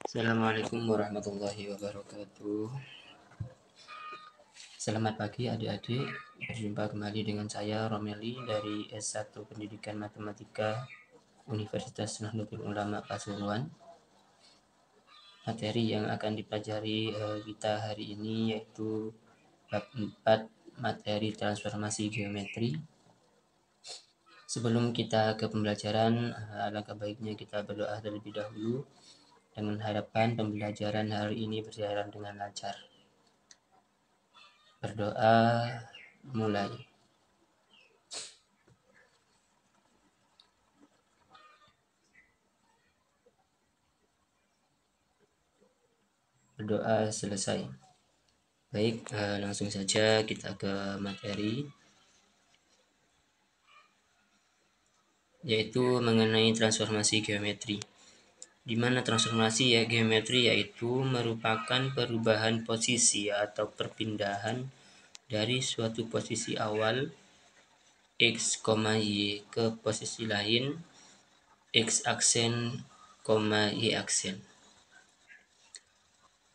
Assalamualaikum warahmatullahi wabarakatuh. Selamat pagi adik-adik. Berjumpa kembali dengan saya Romeli dari S1 Pendidikan Matematika Universitas Nahdlatul Ulama Pasuruan. Materi yang akan dipelajari kita hari ini yaitu bab 4 materi transformasi geometri. Sebelum kita ke pembelajaran, alangkah baiknya kita berdoa terlebih dahulu dengan harapan pembelajaran hari ini berjalan dengan lancar. Berdoa mulai. Berdoa selesai. Baik, langsung saja kita ke materi, yaitu mengenai transformasi geometri. Di mana transformasi geometri yaitu merupakan perubahan posisi atau perpindahan dari suatu posisi awal x, y ke posisi lain x aksen, y aksen.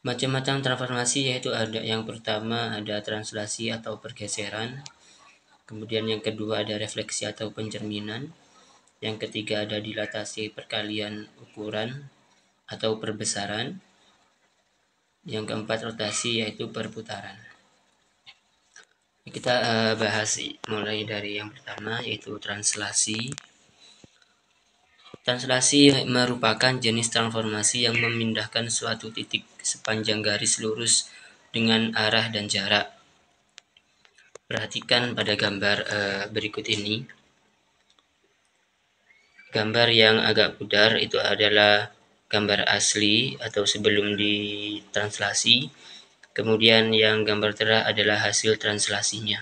Macam-macam transformasi yaitu ada yang pertama ada translasi atau pergeseran, kemudian yang kedua ada refleksi atau pencerminan, yang ketiga ada dilatasi perkalian ukuran atau perbesaran, yang keempat rotasi yaitu perputaran. Kita bahas mulai dari yang pertama yaitu translasi. Translasi merupakan jenis transformasi yang memindahkan suatu titik sepanjang garis lurus dengan arah dan jarak. Perhatikan pada gambar berikut ini. Gambar yang agak pudar itu adalah gambar asli atau sebelum ditranslasi. Kemudian yang gambar terang adalah hasil translasinya.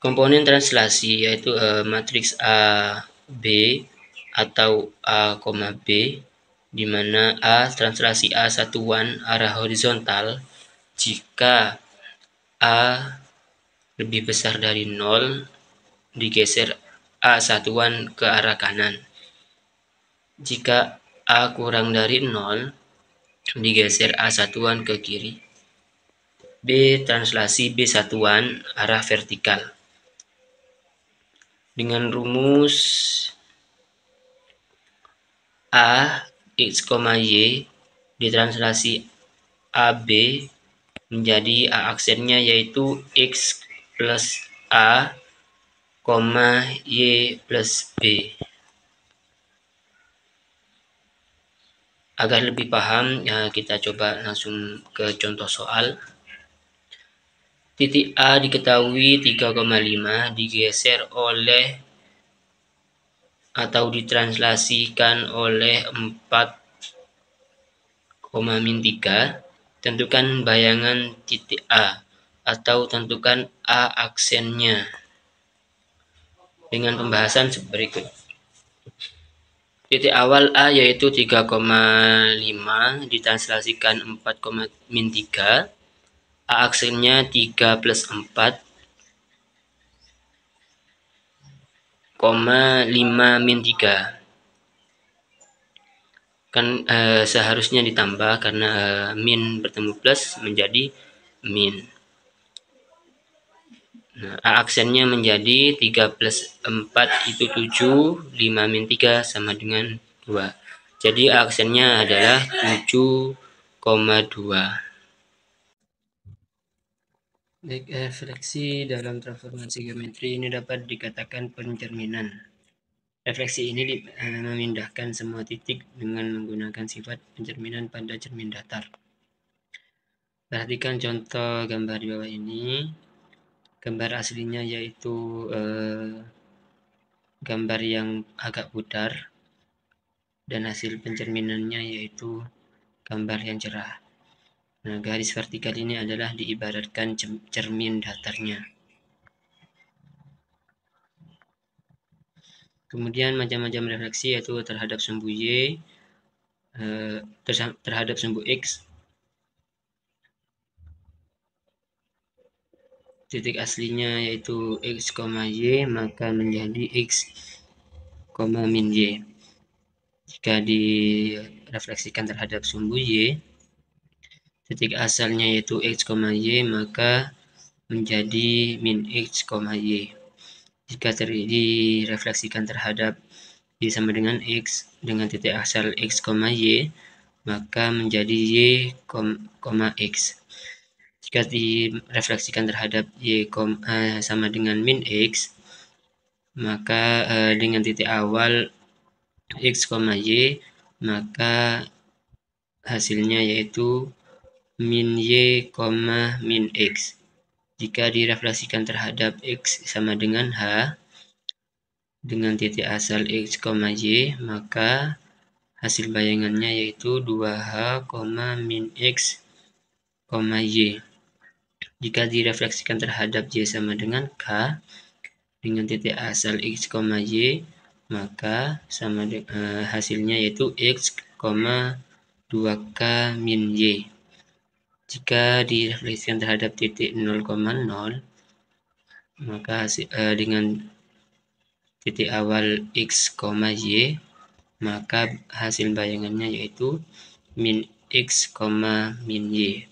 Komponen translasi yaitu matriks A, B atau A, B, di mana A translasi A satuan arah horizontal jika A lebih besar dari 0 digeser A satuan ke arah kanan. Jika A kurang dari 0 digeser A satuan ke kiri. B translasi B satuan arah vertikal. Dengan rumus A x, y ditranslasi AB menjadi A aksennya yaitu x plus A, y plus B. Agar lebih paham, kita coba langsung ke contoh soal. Titik A diketahui 3,5 digeser oleh atau ditranslasikan oleh 4,-3. Tentukan bayangan titik A atau tentukan A aksennya dengan pembahasan berikut. Titik awal A yaitu 3,5 ditranslasikan 4,-3. A aksennya 3 plus 4, 5-3. Kan seharusnya ditambah karena min bertemu plus menjadi min. Nah, A aksennya menjadi 3 plus 4 itu 7, 5-3 sama dengan 2. Jadi A aksennya adalah 7,2. Baik, refleksi dalam transformasi geometri ini dapat dikatakan pencerminan. Refleksi ini memindahkan semua titik dengan menggunakan sifat pencerminan pada cermin datar. Perhatikan contoh gambar di bawah ini. Gambar aslinya yaitu gambar yang agak pudar dan hasil pencerminannya yaitu gambar yang cerah. Nah, garis vertikal ini adalah diibaratkan cermin datarnya. Kemudian macam-macam refleksi yaitu terhadap sumbu Y, terhadap sumbu X. Titik aslinya yaitu x, y, maka menjadi x, min y. Jika direfleksikan terhadap sumbu Y, titik asalnya yaitu X, Y, maka menjadi min X, Y. Jika direfleksikan terhadap Y sama dengan X dengan titik asal X, Y, maka menjadi Y, X. Jika direfleksikan terhadap Y sama dengan min X, maka dengan titik awal X, Y, maka hasilnya yaitu min Y, min X. Jika direfleksikan terhadap X sama dengan H dengan titik asal X, Y, maka hasil bayangannya yaitu 2H, min X, Y. Jika direfleksikan terhadap Y sama dengan K dengan titik asal X, Y, maka hasilnya yaitu X, 2K, min Y. Jika direfleksikan terhadap titik 0,0, maka dengan titik awal X, Y, maka hasil bayangannya yaitu min X, min Y.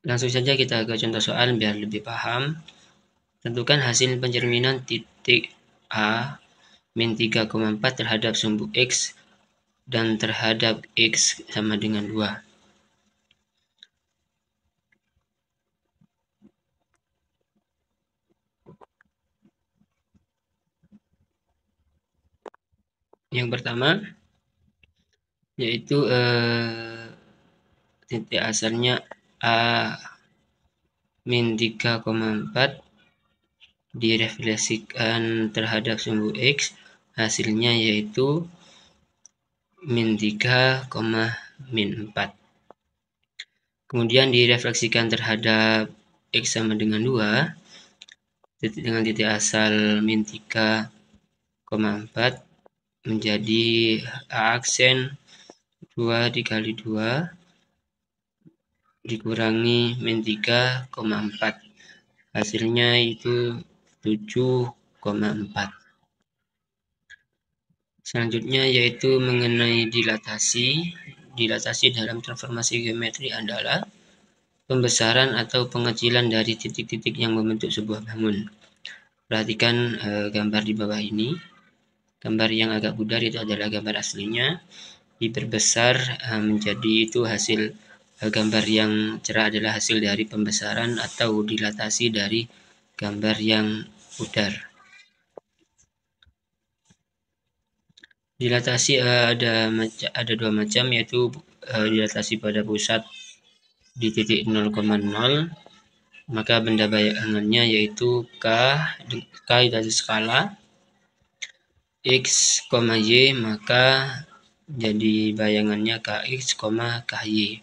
Langsung saja kita ke contoh soal biar lebih paham. Tentukan hasil pencerminan titik A min 3,4 terhadap sumbu X dan terhadap X sama dengan 2. Yang pertama yaitu titik asalnya A min 3,4 direfleksikan terhadap sumbu X, hasilnya yaitu min 3, min 4. Kemudian direfleksikan terhadap X sama dengan 2 dengan titik asal min 3,4 menjadi aksen 2 dikali 2 dikurangi min 3,4. Hasilnya itu 7,4. Selanjutnya yaitu mengenai dilatasi. Dilatasi dalam transformasi geometri adalah pembesaran atau pengecilan dari titik-titik yang membentuk sebuah bangun. Perhatikan gambar di bawah ini. Gambar yang agak pudar itu adalah gambar aslinya. Diperbesar menjadi itu hasil gambar yang cerah adalah hasil dari pembesaran atau dilatasi dari gambar yang pudar. Dilatasi ada dua macam, yaitu dilatasi pada pusat di titik 0,0, maka benda bayangannya yaitu K dari skala X, Y, maka jadi bayangannya KX, KY.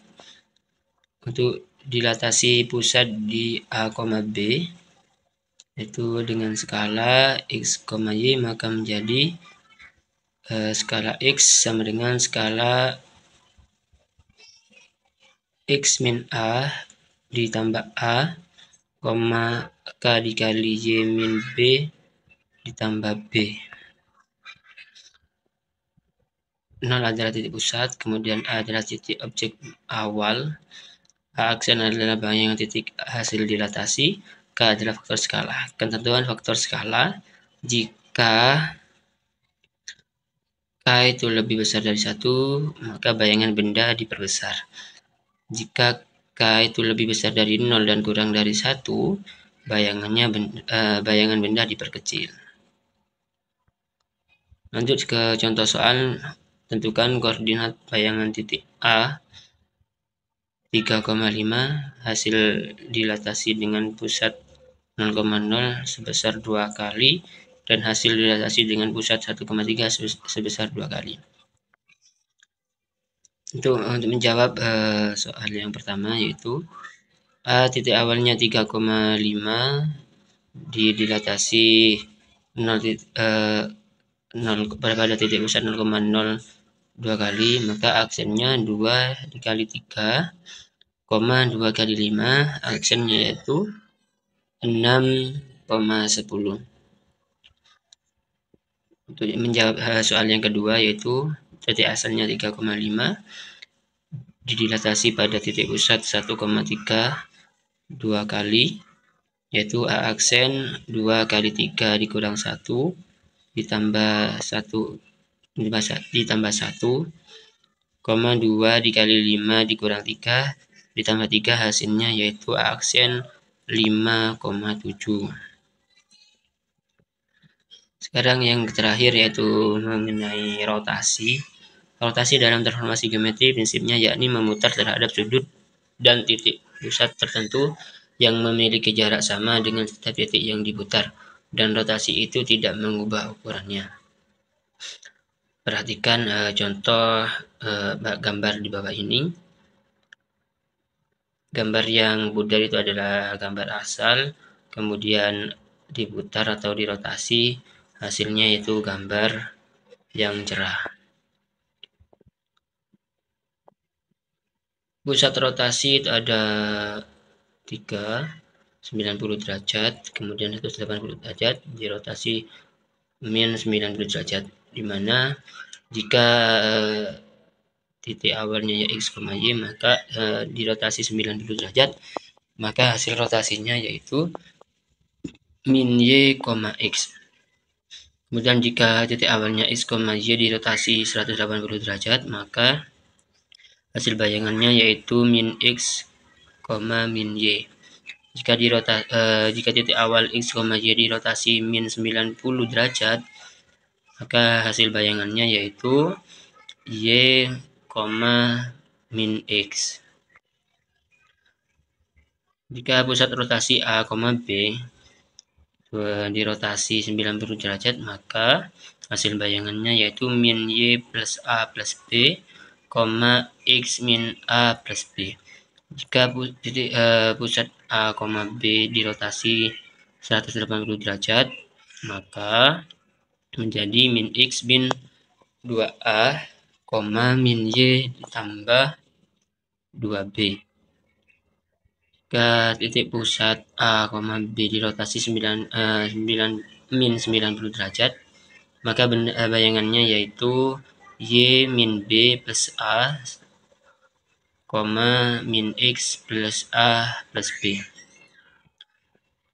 Untuk dilatasi pusat di A, B, yaitu dengan skala X, Y, maka menjadi skala X sama dengan skala X min A ditambah A, K dikali Y min B ditambah B. 0 adalah titik pusat, kemudian A adalah titik objek awal, A aksen adalah bayangan titik hasil dilatasi, K adalah faktor skala. Ketentuan faktor skala, jika K itu lebih besar dari 1, maka bayangan benda diperbesar. Jika K itu lebih besar dari 0 dan kurang dari 1, bayangan benda diperkecil. Lanjut ke contoh soal. Tentukan koordinat bayangan titik A 3,5 hasil dilatasi dengan pusat 0,0 sebesar 2 kali dan hasil dilatasi dengan pusat 1,3 sebesar 2 kali. Untuk menjawab soal yang pertama yaitu A titik awalnya 3,5 dilatasi 0 pada titik pusat 0,0 2 kali, maka aksennya 2 dikali 3, 2 kali 5, aksennya yaitu 6,10. Untuk menjawab soal yang kedua, yaitu titik asalnya 3,5 didilatasi pada titik pusat 1,3 dua kali, yaitu A aksen 2 kali 3 dikurang 1 ditambah 1 ditambah 1, 2 dikali 5 dikurang 3 ditambah 3, hasilnya yaitu A aksen 5,7. Sekarang yang terakhir yaitu mengenai rotasi. Rotasi dalam transformasi geometri prinsipnya yakni memutar terhadap sudut dan titik pusat tertentu yang memiliki jarak sama dengan setiap titik yang diputar, dan rotasi itu tidak mengubah ukurannya. Perhatikan contoh gambar di bawah ini. Gambar yang pudar itu adalah gambar asal, kemudian diputar atau dirotasi, hasilnya yaitu gambar yang cerah. Pusat rotasi itu ada 3, 90 derajat, kemudian 180 derajat, dirotasi min 90 derajat, dimana jika titik awalnya ya X, Y, maka dirotasi 90 derajat, maka hasil rotasinya yaitu min Y, X. Kemudian jika titik awalnya X, Y dirotasi 180 derajat, maka hasil bayangannya yaitu min X, min Y. Jika titik awal X, Y dirotasi min 90 derajat, maka hasil bayangannya yaitu Y, min X. Jika pusat rotasi A, B dirotasi 90 derajat, maka hasil bayangannya yaitu min Y plus A plus B, X min A plus B. Jika pusat A, B dirotasi 180 derajat, maka menjadi min X min 2A, min Y ditambah 2B. Jika titik pusat A, B dirotasi min 90 derajat, maka bayangannya yaitu Y min B plus A, min X plus A plus B.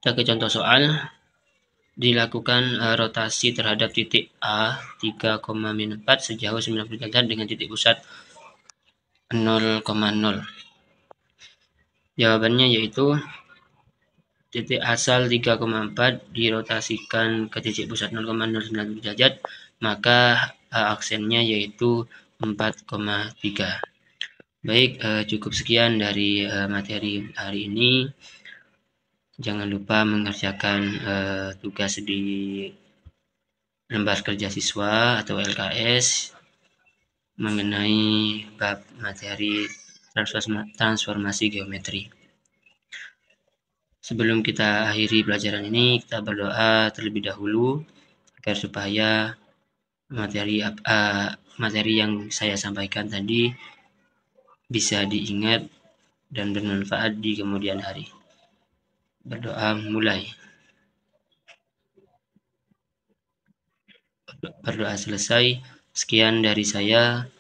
Kita ke contoh soal. Dilakukan rotasi terhadap titik A 3,4 sejauh 90 derajat dengan titik pusat 0,0. Jawabannya yaitu titik asal 3,4 dirotasikan ke titik pusat 0,09 derajat, maka aksennya yaitu 4,3. Baik, cukup sekian dari materi hari ini. Jangan lupa mengerjakan tugas di lembar kerja siswa atau LKS mengenai bab materi transformasi geometri. Sebelum kita akhiri pelajaran ini, kita berdoa terlebih dahulu agar supaya materi yang saya sampaikan tadi bisa diingat dan bermanfaat di kemudian hari. Berdoa mulai. Berdoa selesai. Sekian dari saya.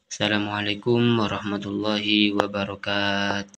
Assalamualaikum warahmatullahi wabarakatuh.